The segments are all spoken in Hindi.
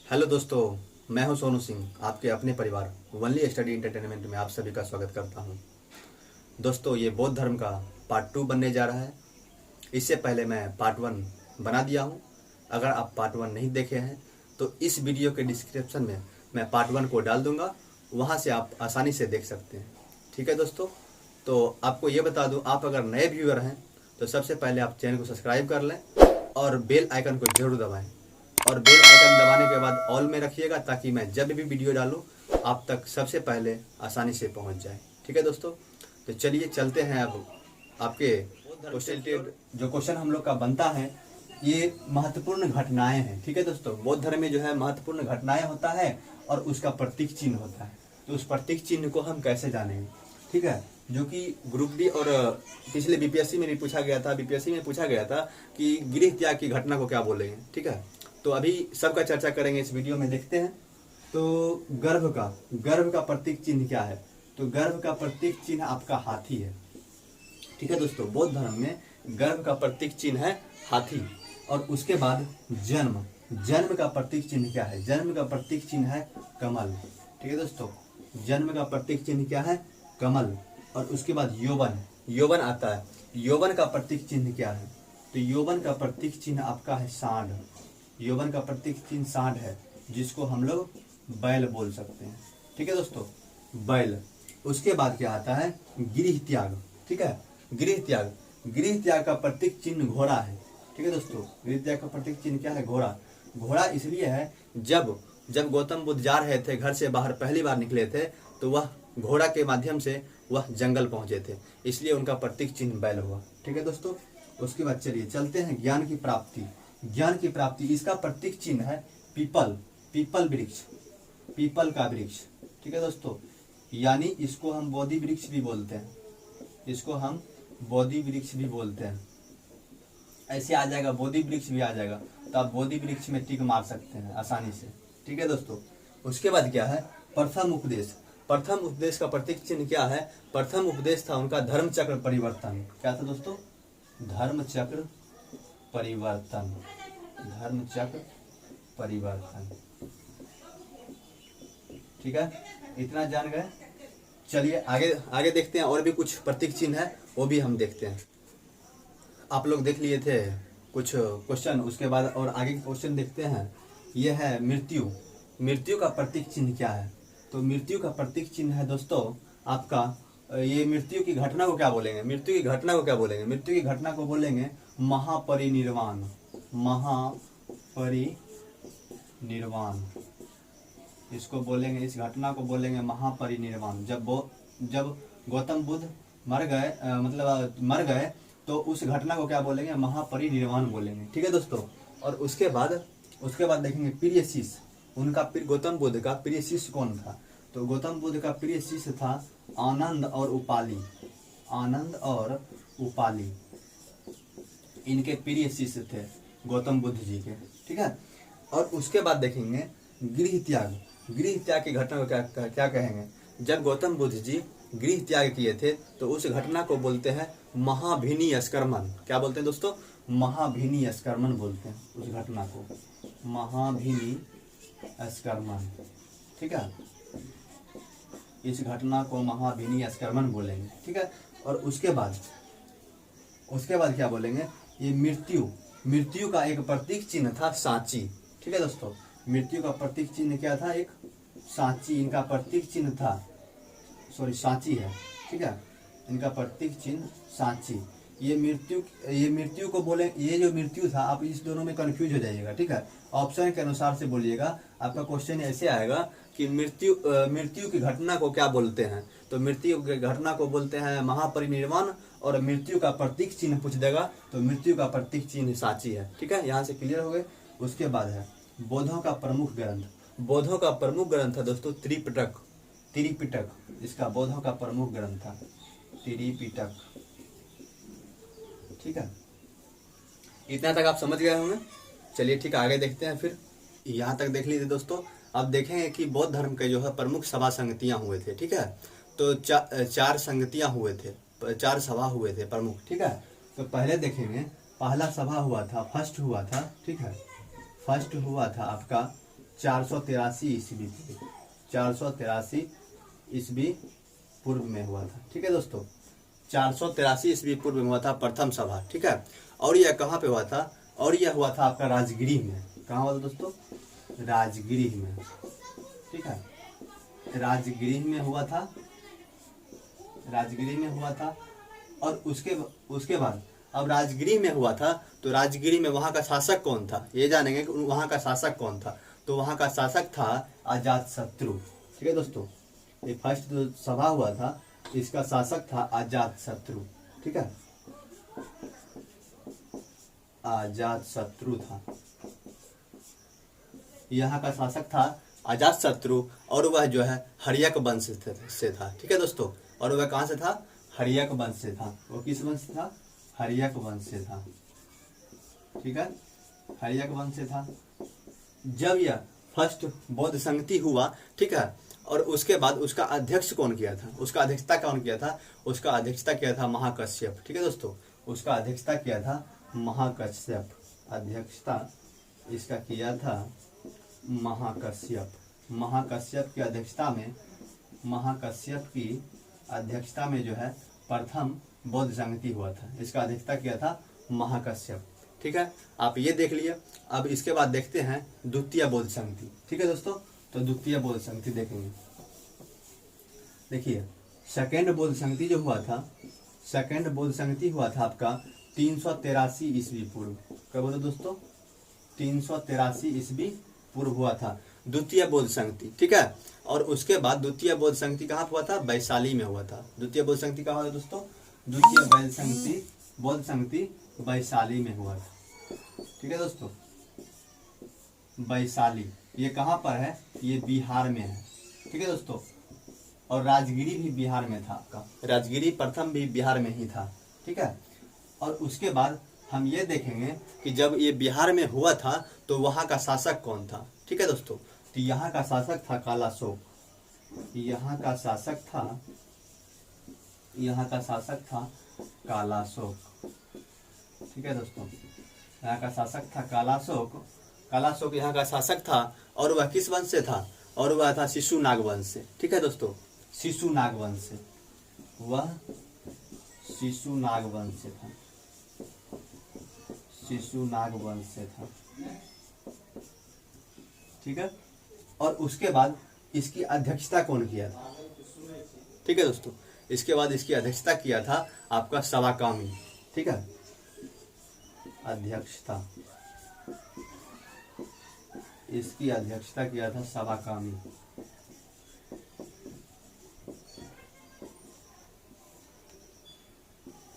हेलो दोस्तों, मैं हूं सोनू सिंह। आपके अपने परिवार वनली स्टडी एंटरटेनमेंट में आप सभी का स्वागत करता हूं। दोस्तों, ये बौद्ध धर्म का पार्ट 2 बनने जा रहा है। इससे पहले मैं पार्ट 1 बना दिया हूं। अगर आप पार्ट 1 नहीं देखे हैं तो इस वीडियो के डिस्क्रिप्शन में मैं पार्ट 1 को डाल दूंगा, वहां से आप आसानी से देख सकते हैं। ठीक है दोस्तों, तो आपको ये बता दूं, आप अगर नए व्यूअर हैं तो सबसे पहले आप चैनल को सब्सक्राइब कर लें और बेल आइकन को जरूर दबाएं। और बेल आइकन दबाने के बाद ऑल में रखिएगा, ताकि मैं जब भी वीडियो डालूं आप तक सबसे पहले आसानी से पहुंच जाए। ठीक है दोस्तों, तो चलिए चलते हैं अब आपके क्वेश्चन। जो क्वेश्चन हम लोग का बनता है, ये महत्वपूर्ण घटनाएं हैं। ठीक है दोस्तों, बौद्ध धर्म में जो है महत्वपूर्ण घटनाएं होता है और उसका प्रतीक चिन्ह होता है। तो उस प्रतीक चिन्ह को हम कैसे जानेंगे? ठीक है, जो कि ग्रुप डी और पिछले बीपीएससी में भी पूछा गया था। बीपीएससी में पूछा गया था कि गृह त्याग की घटना को क्या बोलेंगे। ठीक है, तो अभी सबका चर्चा करेंगे इस वीडियो में। देखते हैं तो गर्भ का प्रतीक चिन्ह क्या है? तो गर्भ का प्रतीक चिन्ह आपका हाथी है। ठीक है दोस्तों, बौद्ध धर्म में गर्भ का प्रतीक चिन्ह है हाथी। और उसके बाद जन्म का प्रतीक चिन्ह क्या है? जन्म का प्रतीक चिन्ह है कमल। ठीक है दोस्तों, जन्म का प्रतीक चिन्ह क्या है? कमल। और उसके बाद यौवन आता है। यौवन का प्रतीक चिन्ह क्या है? तो यौवन का प्रतीक चिन्ह आपका है सांड। यौवन का प्रतीक चिन्ह सांड है, जिसको हम लोग बैल बोल सकते हैं। ठीक है दोस्तों, बैल। उसके बाद क्या आता है? गृह त्याग। ठीक है, गृह त्याग का प्रतीक चिन्ह घोड़ा है। ठीक है दोस्तों, गृह त्याग का प्रतीक चिन्ह क्या है? घोड़ा। घोड़ा इसलिए है, जब गौतम बुद्ध जा रहे थे, घर से बाहर पहली बार निकले थे, तो वह घोड़ा के माध्यम से वह जंगल पहुंचे थे, इसलिए उनका प्रतीक चिन्ह बैल हुआ। ठीक है दोस्तों, उसके बाद चलिए चलते हैं ज्ञान की प्राप्ति। इसका प्रतीक चिन्ह है पीपल वृक्ष, पीपल का वृक्ष। ठीक है दोस्तों, यानी इसको हम बोधि वृक्ष भी बोलते हैं। ऐसे आ जाएगा, बोधि वृक्ष भी आ जाएगा, तो आप बोधि वृक्ष में टिक मार सकते हैं आसानी से। ठीक है दोस्तों, उसके बाद क्या है? प्रथम उपदेश का प्रतीक चिन्ह क्या है? प्रथम उपदेश था उनका धर्म चक्र परिवर्तन। क्या था दोस्तों? धर्म चक्र परिवर्तन। ठीक है, इतना जान गए। चलिए आगे देखते हैं, और भी कुछ प्रतीक चिन्ह है, वो भी हम देखते हैं। आप लोग देख लिए थे कुछ क्वेश्चन, उसके बाद और आगे के क्वेश्चन देखते हैं। यह है मृत्यु का प्रतीक चिन्ह क्या है? तो मृत्यु का प्रतीक चिन्ह है दोस्तों आपका, ये मृत्यु की घटना को क्या बोलेंगे? मृत्यु की घटना को बोलेंगे महापरिनिर्वाण। इसको बोलेंगे, इस घटना को बोलेंगे महापरिनिर्वाण। जब गौतम बुद्ध मर गए तो उस घटना को क्या बोलेंगे? महापरिनिर्वाण बोलेंगे। ठीक है दोस्तों, और उसके बाद देखेंगे प्रिय शिष्य। गौतम बुद्ध का प्रिय शिष्य कौन था? तो गौतम बुद्ध का प्रिय शिष्य था आनंद और उपाली। इनके प्रिय शिष्य थे गौतम बुद्ध जी के। ठीक है, और उसके बाद देखेंगे गृह त्याग की घटना को क्या कहेंगे? जब गौतम बुद्ध जी गृह त्याग किए थे, तो उस घटना को बोलते हैं महाभिनिष्क्रमण। क्या बोलते हैं दोस्तों? महाभिनिष्क्रमण बोलते हैं उस घटना को, महाभिनिष्क्रमण। ठीक है, इस घटना को महाभिनिष्क्रमण बोलेंगे। ठीक है, और उसके बाद क्या बोलेंगे? ये मृत्यु का एक प्रतीक चिन्ह था सांची। ठीक है दोस्तों, मृत्यु का प्रतीक चिन्ह क्या था? एक सांची। इनका प्रतीक चिन्ह था, सांची है। ठीक है, इनका प्रतीक चिन्ह सांची। ये मृत्यु को बोले, ये जो मृत्यु था, आप इस दोनों में कंफ्यूज हो जाइएगा। ठीक है, ऑप्शन के अनुसार से बोलिएगा। आपका क्वेश्चन ऐसे आएगा कि मृत्यु की घटना को क्या बोलते हैं? तो मृत्यु की घटना को बोलते हैं महापरिनिर्वाण, और मृत्यु का प्रतीक चिन्ह पूछ देगा तो मृत्यु का प्रतीक चिन्ह सांची है। ठीक है, यहाँ से क्लियर हो गए। उसके बाद है बौद्धों का प्रमुख ग्रंथ था दोस्तों त्रिपिटक। इसका बौद्धों का प्रमुख ग्रंथ था त्रिपिटक। ठीक है, इतना तक आप समझ गए होंगे। चलिए ठीक है, आगे देखते हैं। फिर यहाँ तक देख लीजिए दोस्तों। अब देखेंगे कि बौद्ध धर्म के जो है प्रमुख सभा संगतियां हुए थे। ठीक है, तो चार संगतियां हुए थे, 4 सभा हुए थे प्रमुख। ठीक है, तो पहले देखेंगे, पहला सभा हुआ था, फर्स्ट हुआ था। ठीक है, फर्स्ट हुआ था आपका 483 ईस्वी पूर्व, 483 ईस्वी पूर्व में हुआ था। ठीक है दोस्तों, 483 ईस्वी पूर्व में हुआ था प्रथम सभा। ठीक है, और यह कहाँ पे हुआ था? और यह हुआ था आपका राजगिरी में। कहाँ हुआ था दोस्तों? राजगिरी में। ठीक है, राजगिरी में हुआ था, राजगिरी में हुआ था। और उसके बाद अब राजगिरी में हुआ था, तो राजगिरी में वहां का शासक कौन था ये जानेंगे कि वहां का शासक कौन था। तो वहां का शासक था अजातशत्रु। ठीक है दोस्तों, ये फर्स्ट जो सभा हुआ था इसका शासक था अजातशत्रु। ठीक है, अजातशत्रु था, यहाँ का शासक था अजातशत्रु, और वह जो है हर्यक वंश से था। ठीक है दोस्तों, और वह कहाँ से था? हर्यक वंश से था। वो किस वंश से था? हर्यक वंश से था। ठीक है, हर्यक वंश से था। जब यह फर्स्ट बौद्ध संगति हुआ, ठीक है, और उसके बाद उसका अध्यक्ष कौन किया था? उसका अध्यक्षता कौन किया था? उसका अध्यक्षता किया था महाकश्यप। ठीक है दोस्तों, उसका अध्यक्षता किया था महाकश्यप। अध्यक्षता इसका किया था महाकश्यप। महाकश्यप की अध्यक्षता में, महाकश्यप की अध्यक्षता में जो है प्रथम बौद्ध संगति हुआ था। इसका अध्यक्षता किया था महाकश्यप। ठीक है, आप ये देख लिए। अब इसके बाद देखते हैं द्वितीय बौद्ध संगति। ठीक है दोस्तों, तो द्वितीय बौद्ध संगति देखेंगे। देखिए, सेकेंड बौद्ध संगति जो हुआ था, सेकेंड बौद्ध संगति हुआ था आपका 383 ईस्वी पूर्व। कब बोलो दोस्तों? 383 ईस्वी पूर्व हुआ था द्वितीय बौद्ध संगति। ठीक है, और उसके बाद द्वितीय बौद्ध संगति कहाँ हुआ था? वैशाली में हुआ था। द्वितीय बौद्ध संगति कहाँ हुआ था दोस्तों? द्वितीय बौद्ध संगति वैशाली में हुआ था। ठीक है दोस्तों, वैशाली ये कहाँ पर है? ये बिहार में है। ठीक है दोस्तों, और राजगिरी भी बिहार में था आपका, राजगिरी प्रथम भी बिहार में ही था। ठीक है, और उसके बाद हम ये देखेंगे कि जब ये बिहार में हुआ था तो वहाँ का शासक कौन था। ठीक है दोस्तों, तो यहाँ का शासक था कालाशोक। यहाँ का शासक था, यहाँ का शासक था कालाशोक। ठीक है दोस्तों, यहाँ का शासक था कालाशोक। कालाशोक यहाँ का शासक था, और वह किस वंश से था? और वह था शिशुनाग वंश से। ठीक है दोस्तों, शिशुनाग वंश से, वह शिशुनाग वंश से था, शिशुनाग वंश से था। ठीक है, और उसके बाद इसकी अध्यक्षता कौन किया था? ठीक है दोस्तों, इसके बाद इसकी अध्यक्षता किया था आपका सवाकामी। ठीक है, अध्यक्षता, इसकी अध्यक्षता किया था सवाकामी।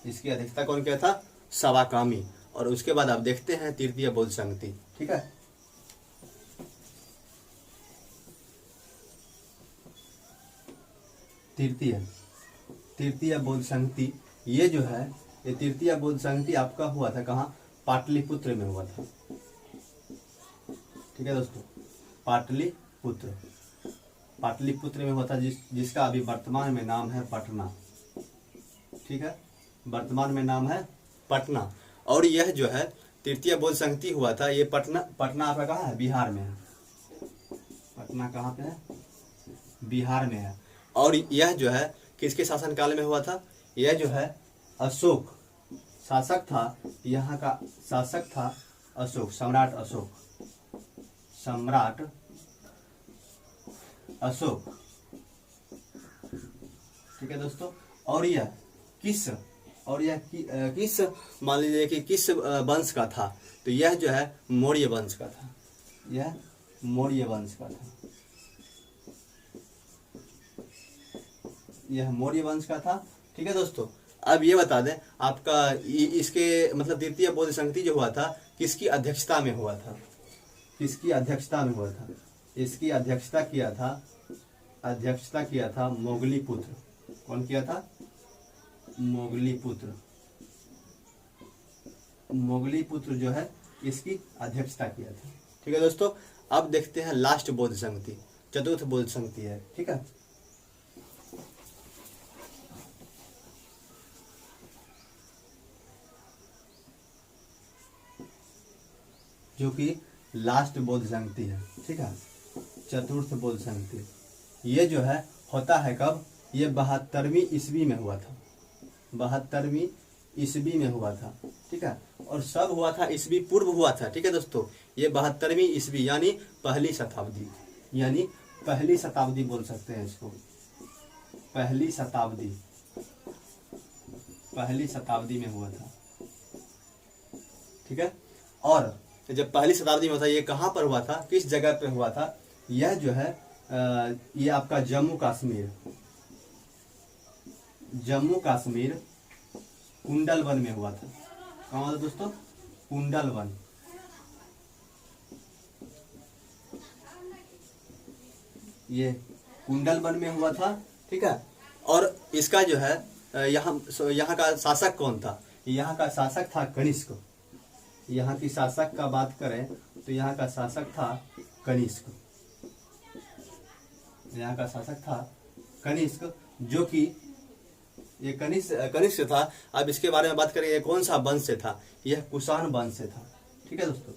इसकी अध्यक्षता कौन किया था? सवाकामी। और उसके बाद आप देखते हैं तृतीय बौद्ध संगति। ठीक है, तृतीय बौद्ध संगति, ये जो है ये तृतीय बौद्ध संगति आपका हुआ था कहाँ? पाटलिपुत्र में हुआ था। ठीक है दोस्तों, पाटलिपुत्र में हुआ था, जिसका अभी वर्तमान में नाम है पटना। ठीक है, वर्तमान में नाम है पटना। और यह जो है तृतीय बौद्ध संगति हुआ था, ये पटना आपका कहाँ है? बिहार में है। पटना कहाँ पे है? बिहार में है। और यह जो है किसके शासन काल में हुआ था? यह जो है अशोक शासक था, यहाँ का शासक था अशोक, सम्राट अशोक, सम्राट अशोक। ठीक है दोस्तों, और यह किस मान लीजिए कि किस वंश का था? तो यह जो है मौर्य वंश का था, यह मौर्य वंश का था, यह मौर्य वंश का था। ठीक है दोस्तों, अब ये बता दें आपका इसके मतलब तृतीय बौद्ध संगति जो हुआ था किसकी अध्यक्षता में हुआ था? किसकी अध्यक्षता में हुआ था? इसकी अध्यक्षता किया था मोगलीपुत्र। कौन किया था? मोगलीपुत्र। मोगलीपुत्र जो है इसकी अध्यक्षता किया था। ठीक है दोस्तों, अब देखते हैं लास्ट बौद्ध संगति, चतुर्थ बौद्ध संगति है। ठीक है, जो कि लास्ट बौद्ध संगति है। ठीक है, चतुर्थ बौद्ध संगति। ये जो है होता है कब? ये 72वीं ईस्वी में हुआ था, 72वीं ईस्वी में हुआ था, ठीक है। और सब हुआ था ईस्वी पूर्व हुआ था, ठीक है दोस्तों। ये 72वीं ईस्वी यानी पहली शताब्दी, यानी पहली शताब्दी बोल सकते हैं इसको, पहली शताब्दी, पहली शताब्दी में हुआ था, ठीक है। और जब पहली शताब्दी में था, ये कहाँ पर हुआ था, किस जगह पे हुआ था? यह जो है ये आपका जम्मू कश्मीर, जम्मू कश्मीर कुंडल वन में हुआ था। कहाँ हुआ था दोस्तों? कुंडल वन। ये कुंडल वन में हुआ था, ठीक है। और इसका जो है यहाँ का शासक कौन था? यहाँ का शासक था कनिष्क। यहाँ की शासक का बात करें तो यहाँ का शासक था कनिष्क, यहाँ का शासक था कनिष्क, जो कि ये कनिष्क था। अब इसके बारे में बात करें, ये कौन सा वंश से था? यह कुषाण वंश से था, ठीक है दोस्तों।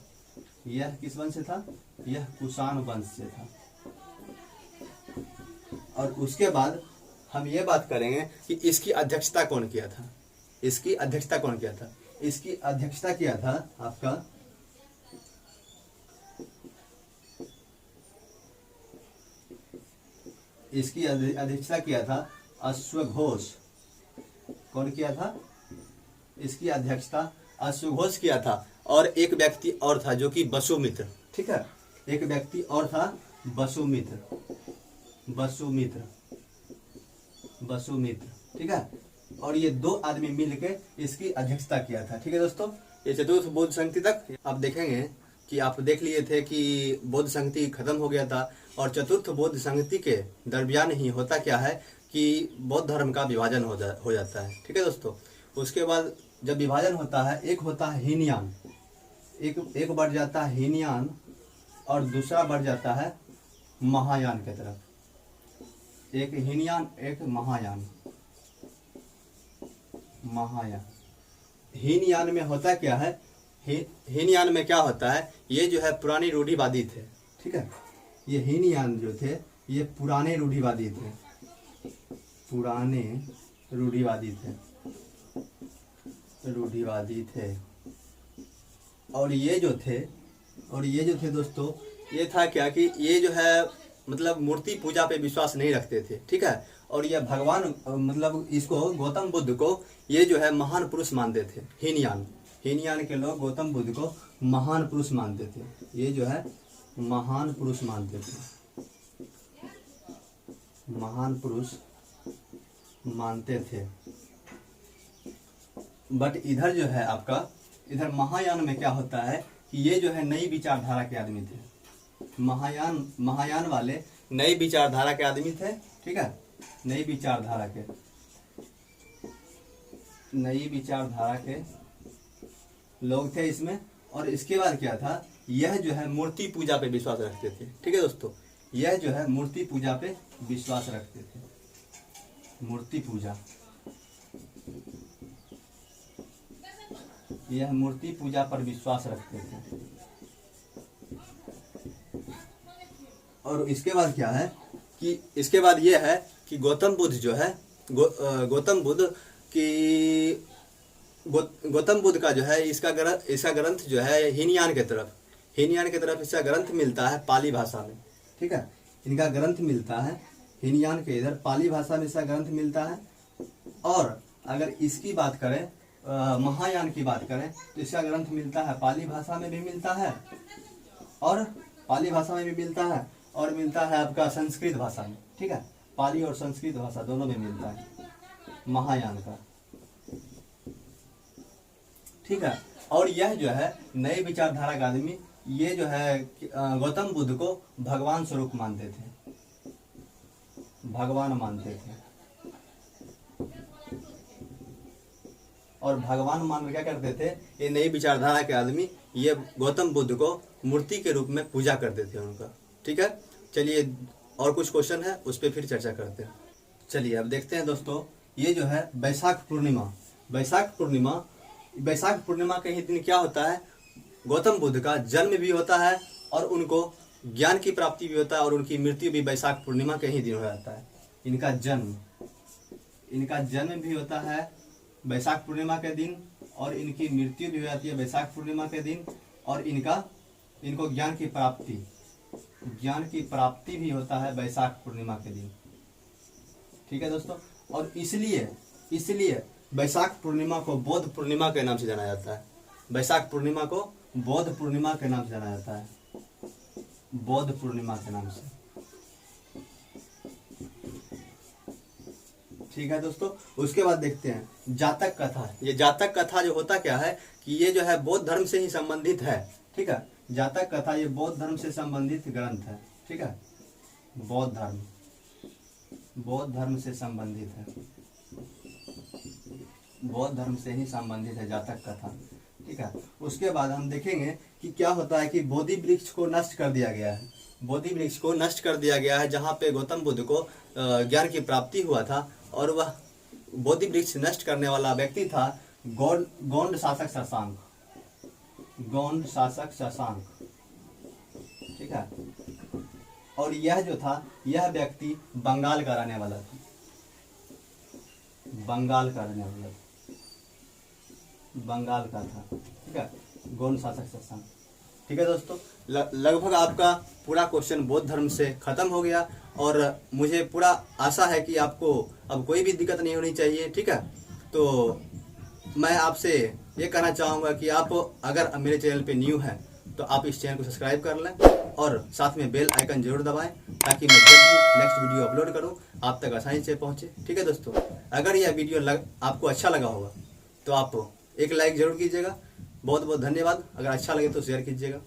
यह किस वंश से था? यह कुषाण वंश से था। और उसके बाद हम ये बात करेंगे कि इसकी अध्यक्षता कौन किया था? इसकी अध्यक्षता कौन किया था? इसकी अध्यक्षता किया था आपका इसकी अध्यक्षता किया था अश्वघोष। कौन किया था? इसकी अध्यक्षता अश्वघोष किया था। और एक व्यक्ति और था जो कि वसुमित्र, ठीक है। एक व्यक्ति और था वसुमित्र, ठीक है। और ये दो आदमी मिलकर इसकी अध्यक्षता किया था, ठीक है दोस्तों। ये चतुर्थ बौद्ध संगति तक आप देखेंगे कि आप देख लिए थे कि बौद्ध संगति खत्म हो गया था, और चतुर्थ बौद्ध संगति के दरमियान ही होता क्या है कि बौद्ध धर्म का विभाजन हो जाता है, ठीक है दोस्तों। उसके बाद जब विभाजन होता है, एक होता है हीनयान, एक बढ़ जाता है हीनयान, और दूसरा बढ़ जाता है महायान की तरफ। एक हीनयान, एक महायान। हीनयान में होता क्या है? हीनयान में क्या होता है? ये जो है पुरानी रूढ़िवादी थे, ठीक है। ये हीनयान जो थे ये पुराने रूढ़िवादी थे, पुराने रूढ़िवादी थे। और ये जो थे दोस्तों, ये था क्या कि ये जो है मतलब मूर्ति पूजा पे विश्वास नहीं रखते थे, ठीक है। और ये भगवान मतलब इसको गौतम बुद्ध को ये जो है महान पुरुष मानते थे। हीनयान के लोग गौतम बुद्ध को महान पुरुष मानते थे, ये जो है महान पुरुष मानते थे, महान पुरुष मानते थे। बट इधर जो है आपका, इधर महायान में क्या होता है कि ये जो है नई विचारधारा के आदमी थे। महायान वाले नई विचारधारा के आदमी थे, ठीक है। नई विचारधारा के लोग थे इसमें। और इसके बाद क्या था, यह जो है मूर्ति पूजा पे विश्वास रखते थे, ठीक है दोस्तों। यह जो है मूर्ति पूजा पे विश्वास रखते थे, मूर्ति पूजा, यह मूर्ति पूजा पर विश्वास रखते थे। और इसके बाद क्या है कि इसके बाद यह है कि गौतम बुद्ध जो है गौतम बुद्ध का जो है इसका ग्रंथ जो है हीनयान के तरफ इसका ग्रंथ मिलता है पाली भाषा में, ठीक है। इनका ग्रंथ मिलता है हीनयान के इधर पाली भाषा में इसका ग्रंथ मिलता है। और अगर इसकी बात करें, महायान की बात करें, तो इसका ग्रंथ मिलता है पाली भाषा में भी मिलता है, और पाली भाषा में भी मिलता है, और मिलता है आपका संस्कृत भाषा में, ठीक है। पाली और संस्कृत भाषा दोनों में मिलता है महायान का, ठीक है। और यह जो है नए विचारधारा का आदमी, ये जो है गौतम बुद्ध को भगवान स्वरूप मानते थे, भगवान मानते थे। और भगवान मान क्या करते थे, ये नई विचारधारा के आदमी ये गौतम बुद्ध को मूर्ति के रूप में पूजा करते थे उनका, ठीक है। चलिए और कुछ क्वेश्चन है उस पर फिर चर्चा करते हैं। चलिए अब देखते हैं दोस्तों, ये जो है बैसाख पूर्णिमा के ही दिन क्या होता है, गौतम बुद्ध का जन्म भी होता है, और उनको ज्ञान की प्राप्ति भी होता है और उनकी मृत्यु भी वैशाख पूर्णिमा के ही दिन हो जाता है। इनका जन्म भी होता है वैशाख पूर्णिमा के दिन और इनकी मृत्यु भी हो जाती है वैशाख पूर्णिमा के दिन। और इनको ज्ञान की प्राप्ति भी होता है वैशाख पूर्णिमा के दिन। ठीक है दोस्तों, और इसलिए वैशाख पूर्णिमा को बौद्ध पूर्णिमा के नाम से जाना जाता है। वैशाख पूर्णिमा को बौद्ध पूर्णिमा के नाम से जाना जाता है, बौद्ध पूर्णिमा के नाम से। ठीक है दोस्तों, उसके बाद देखते हैं जातक कथा। ये जातक कथा जो होता क्या है कि ये जो है बौद्ध धर्म से ही संबंधित है। ठीक है, जातक कथा ये बौद्ध धर्म से संबंधित ग्रंथ है। ठीक है, बौद्ध धर्म से संबंधित है, बौद्ध धर्म से ही संबंधित है जातक कथा। ठीक है, उसके बाद हम देखेंगे कि क्या होता है कि बोधि वृक्ष को नष्ट कर दिया गया है। बोधि वृक्ष को नष्ट कर दिया गया है जहाँ पे गौतम बुद्ध को ज्ञान की प्राप्ति हुआ था, और वह बोधि वृक्ष नष्ट करने वाला व्यक्ति था गौंड शासक शशांक। ठीक है, और यह जो था, यह व्यक्ति बंगाल का रहने वाला था, बंगाल का था। ठीक है, गौंड शासक शशांक। ठीक है दोस्तों, लगभग आपका पूरा क्वेश्चन बौद्ध धर्म से खत्म हो गया और मुझे पूरा आशा है कि आपको अब कोई भी दिक्कत नहीं होनी चाहिए। ठीक है, तो मैं आपसे ये कहना चाहूँगा कि आप अगर मेरे चैनल पे न्यू हैं तो आप इस चैनल को सब्सक्राइब कर लें और साथ में बेल आइकन जरूर दबाएं ताकि मैं जब भी नेक्स्ट वीडियो अपलोड करूं आप तक आसानी से पहुंचे। ठीक है दोस्तों, अगर यह वीडियो आपको अच्छा लगा होगा तो आप एक लाइक जरूर कीजिएगा। बहुत बहुत धन्यवाद। अगर अच्छा लगे तो शेयर कीजिएगा।